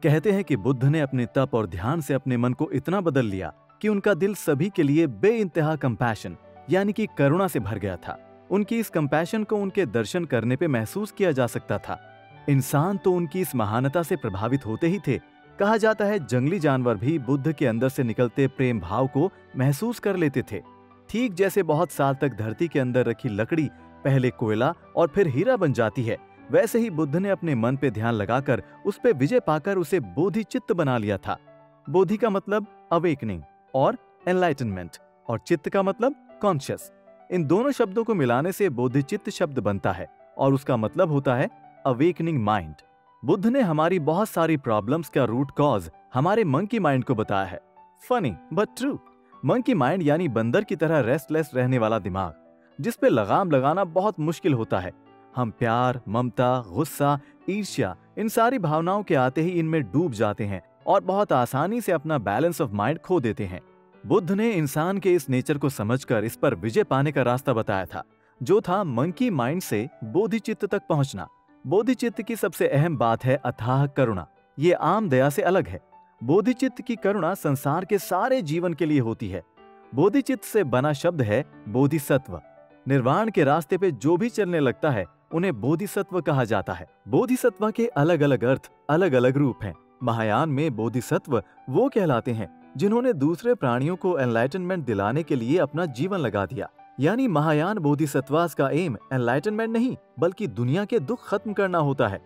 कहते हैं कि बुद्ध ने अपने तप और ध्यान से अपने मन को इतना बदल लिया कि उनका दिल सभी के लिए बेइंतहा कंपैशन यानी कि करुणा से भर गया था। उनकी इस कंपैशन को उनके दर्शन करने पे महसूस किया जा सकता था। इंसान तो उनकी इस महानता से प्रभावित होते ही थे। कहा जाता है जंगली जानवर भी बुद्ध के अंदर से निकलते प्रेम भाव को महसूस कर लेते थे। ठीक जैसे बहुत साल तक धरती के अंदर रखी लकड़ी पहले कोयला और फिर हीरा बन जाती है, वैसे ही बुद्ध ने अपने मन पे ध्यान लगाकर उस पे विजय पाकर उसे बोधिचित्त बना लिया था। बोधि का मतलब अवेकनिंग और एनलाइटनमेंट, और चित्त का मतलब कॉन्शियस। इन दोनों शब्दों को मिलाने से बोधिचित्त शब्द बनता है और उसका मतलब होता है अवेकनिंग माइंड। बुद्ध ने हमारी बहुत सारी प्रॉब्लम्स का रूट कॉज हमारे मंकी माइंड को बताया है। Funny but true. Monkey mind यानी बंदर की तरह रेस्टलेस रहने वाला दिमाग, जिस पे लगाम लगाना बहुत मुश्किल होता है। हम प्यार, ममता, गुस्सा, ईर्ष्या, इन सारी भावनाओं के आते ही इनमें डूब जाते हैं और बहुत आसानी से अपना बैलेंस ऑफ माइंड खो देते हैं। बुद्ध ने इंसान के इस नेचर को समझकर इस पर विजय पाने का रास्ता बताया था, जो था मंकी माइंड से बोधिचित्त तक पहुंचना। बोधिचित्त की सबसे अहम बात है अथाह करुणा। ये आम दया से अलग है। बोधिचित्त की करुणा संसार के सारे जीवन के लिए होती है। बोधिचित्त से बना शब्द है बोधिसत्व। निर्वाण के रास्ते पे जो भी चलने लगता है उन्हें बोधिसत्व कहा जाता है। बोधिसत्व के अलग अलग अर्थ, अलग अलग रूप हैं। महायान में बोधिसत्व वो कहलाते हैं जिन्होंने दूसरे प्राणियों को एनलाइटनमेंट दिलाने के लिए अपना जीवन लगा दिया। यानी महायान बोधिसत्वास का एम एनलाइटनमेंट नहीं बल्कि दुनिया के दुख खत्म करना होता है।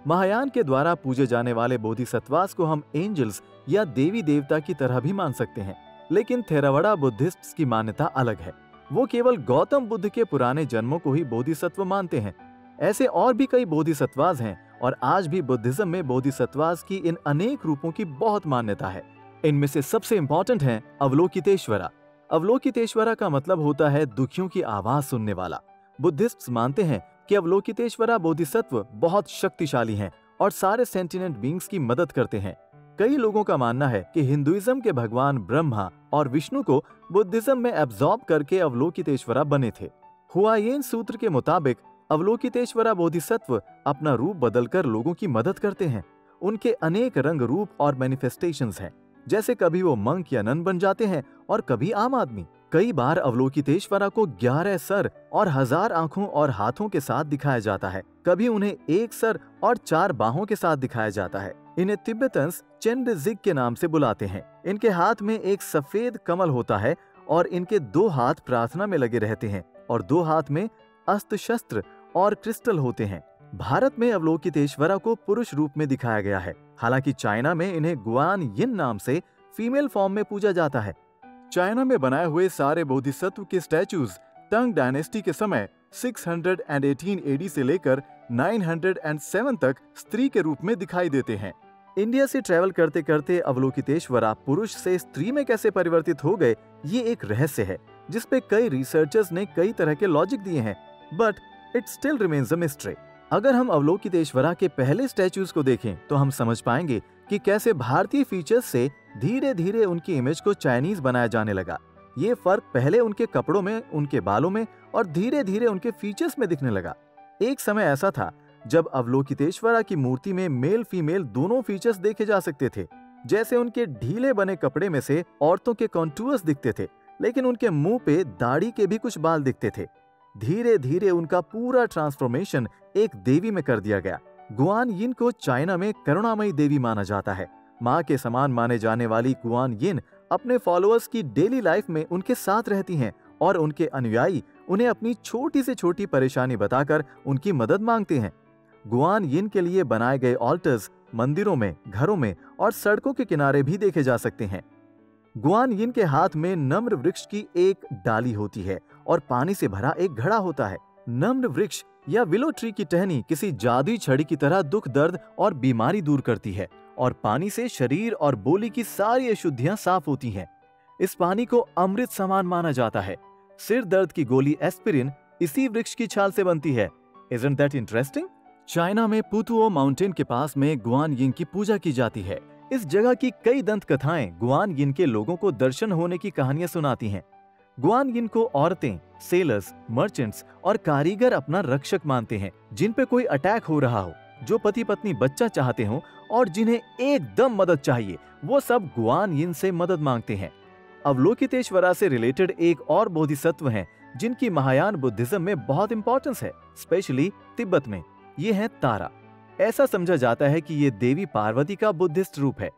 महायान के द्वारा पूजे जाने वाले बोधिसत्वास को हम एंजल्स या देवी देवता की तरह भी मान सकते हैं, लेकिन थेरावड़ा बुद्धिस्ट की मान्यता अलग है। वो केवल गौतम बुद्ध के पुराने जन्मों को ही बोधिसत्व मानते हैं। ऐसे और भी कई बोधिसत्वास हैं और आज भी बुद्धिज्म में बोधिसत्वास की इन अनेक रूपों की बहुत मान्यता है। इनमें से सबसे इंपॉर्टेंट है अवलोकितेश्वरा। अवलोकितेश्वरा का मतलब होता है दुखियों की आवाज सुनने वाला। बुद्धिस्ट्स मानते हैं कि अवलोकितेश्वरा बोधिसत्व बहुत शक्तिशाली हैं और सारे सेंटिनेंट बीइंग्स की मदद करते हैं। कई लोगों का मानना है कि हिंदुइज्म के भगवान ब्रह्मा और विष्णु को बुद्धिज्म में एब्जॉर्ब करके अवलोकितेश्वरा बने थे। हुआयेन सूत्र के मुताबिक अवलोकितेश्वरा बोधिसत्व अपना रूप बदलकर लोगों की मदद करते हैं। उनके अनेक रंग, रूप और मैनिफेस्टेशंस हैं। जैसे कभी वो मंक या नन बन जाते हैं और कभी आम आदमी। कई बार अवलोकितेश्वरा को 11 सर और 1000 आंखों और हाथों के साथ दिखाया जाता है। कभी उन्हें 1 सर और 4 बाहों के साथ दिखाया जाता है। इन्हें तिब्बतन्स चेंडजिग के नाम से बुलाते हैं। इनके हाथ में एक सफेद कमल होता है और इनके 2 हाथ प्रार्थना में लगे रहते हैं और 2 हाथ में अस्त्र शस्त्र और क्रिस्टल होते हैं। भारत में अवलोकितेश्वरा को पुरुष रूप में दिखाया गया है। हालांकि चाइना में इन्हें गुआन यिन नाम से फीमेल फॉर्म में पूजा जाता है। चाइना में बनाए हुए सारे बोधिसत्व के स्टैचूज तंग डायनेस्टी के समय 618 एडी से लेकर 907 तक स्त्री के रूप में दिखाई देते हैं। इंडिया से ट्रेवल करते करते अवलोकितेश्वरा पुरुष से स्त्री में कैसे परिवर्तित हो गए, ये एक रहस्य है जिसपे कई रिसर्चर्स ने कई तरह के लॉजिक दिए हैं, but it still remains a mystery. अगर हम अवलोकितेश्वरा के पहले स्टैचूज को देखें तो हम समझ पाएंगे कि कैसे भारतीय फीचर्स से धीरे धीरे उनकी इमेज को चाइनीज बनाया जाने लगा। ये फर्क पहले उनके कपड़ों में, उनके बालों में और धीरे धीरे उनके फीचर्स में दिखने लगा। एक समय ऐसा था जब अवलोकितेश्वरा की मूर्ति में मेल फीमेल दोनों फीचर्स देखे जा सकते थे। जैसे उनके ढीले बने कपड़े में से औरतों के कॉन्टूर्स दिखते थे, लेकिन उनके मुंह पे दाढ़ी के भी कुछ बाल दिखते थे। धीरे धीरे उनका पूरा ट्रांसफॉर्मेशन एक देवी में कर दिया गया। गुआन यिन को चाइना में करुणामयी देवी माना जाता है। माँ के समान माने जाने वाली गुआन यिन अपने फॉलोअर्स की डेली लाइफ में उनके साथ रहती हैं और उनके अनुयायी उन्हें अपनी छोटी से छोटी परेशानी बताकर उनकी मदद मांगते हैं। गुआन यिन के लिए बनाए गए ऑल्टर्स मंदिरों में, घरों में और सड़कों के किनारे भी देखे जा सकते हैं। गुआन यिन के हाथ में नम्र वृक्ष की एक डाली होती है और पानी से भरा एक घड़ा होता है। नम्र वृक्ष या विलो ट्री की टहनी किसी जादुई छड़ी की तरह दुख, दर्द और बीमारी दूर करती है और पानी से शरीर और बोली की सारी अशुद्धियां साफ होती हैं। इस पानी को अमृत समान माना जाता है। सिर दर्द की गोली एस्पिरिन इसी वृक्ष की छाल से बनती है। Isn't that interesting? चाइना में पुतुओ माउंटेन के पास में गुआन यिन की पूजा की जाती है। इस जगह की कई दंत कथाएं गुआन यिन के लोगों को दर्शन होने की कहानियां सुनाती हैं। गुआन यिन को औरतें, सेलर्स, मर्चेंट्स और कारीगर अपना रक्षक मानते हैं। जिन पे कोई अटैक हो रहा हो, जो पति पत्नी बच्चा चाहते हों और जिन्हें एकदम मदद चाहिए, वो सब गुआन यिन से मदद मांगते हैं। अवलोकितेश्वरा से रिलेटेड एक और बोधिसत्व हैं जिनकी महायान बुद्धिज्म में बहुत इंपॉर्टेंस है, स्पेशली तिब्बत में। ये हैं तारा। ऐसा समझा जाता है कि ये देवी पार्वती का बुद्धिस्ट रूप है।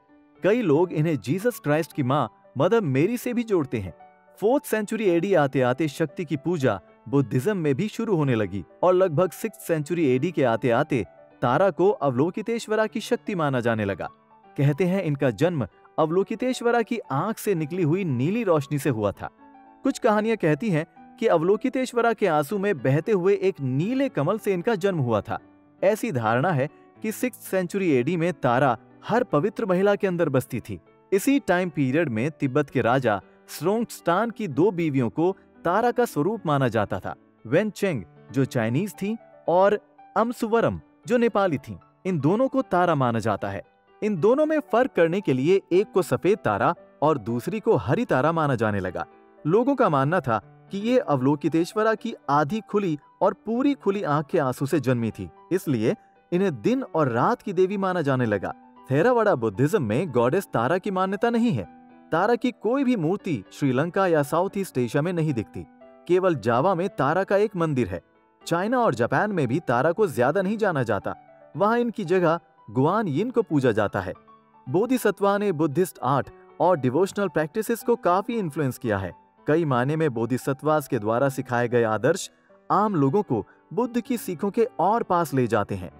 कई लोग इन्हें जीसस क्राइस्ट की मां मदर मेरी से भी जोड़ते हैं। 4th सेंचुरी एडी आते आते शक्ति की पूजा बुद्धिज्म में भी शुरू होने लगी और लगभग 6th सेंचुरी एडी के आते आते तारा को अवलोकितेश्वरा की शक्ति माना जाने लगा। कहते हैं इनका जन्म अवलोकितेश्वरा की आंख से निकली हुई नीली रोशनी से हुआ था। कुछ कहानियां कहती हैं कि अवलोकितेश्वरा के आंसू में बहते हुए एक नीले कमल से इनका जन्म हुआ था। ऐसी धारणा है कि 6th सेंचुरी एडी में तारा हर पवित्र महिला के अंदर बसती थी। इसी टाइम पीरियड में तिब्बत के राजा स्रोंगस्टान की 2 बीवियों को तारा का स्वरूप माना जाता था। वेनचेंग जो चाइनीज थी और अमसुवरम जो नेपाली थी। इन दोनों को तारा माना जाता है। इन दोनों में फर्क करने के लिए एक को सफेद तारा और दूसरी को हरी तारा माना जाने लगा। लोगों का मानना था कि ये अवलोकितेश्वरा की आधी खुली और पूरी खुली आंख के आंसू से जन्मी थी, इसलिए इन्हें दिन और रात की देवी माना जाने लगा। थेरावाड़ा बुद्धिज्म में गॉडेस तारा की मान्यता नहीं है। तारा की कोई भी मूर्ति श्रीलंका या साउथ ईस्ट एशिया में नहीं दिखती। केवल जावा में तारा का एक मंदिर है। चाइना और जापान में भी तारा को ज्यादा नहीं जाना जाता। वहां इनकी जगह गुआन यिन को पूजा जाता है। बोधिसत्वा ने बुद्धिस्ट आर्ट और डिवोशनल प्रैक्टिसेस को काफी इन्फ्लुएंस किया है। कई मायने में बोधिसत्वास के द्वारा सिखाए गए आदर्श आम लोगों को बुद्ध की सीखों के और पास ले जाते हैं।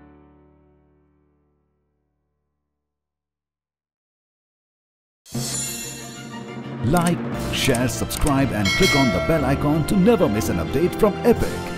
Like, share, subscribe and click on the bell icon to never miss an update from Epic.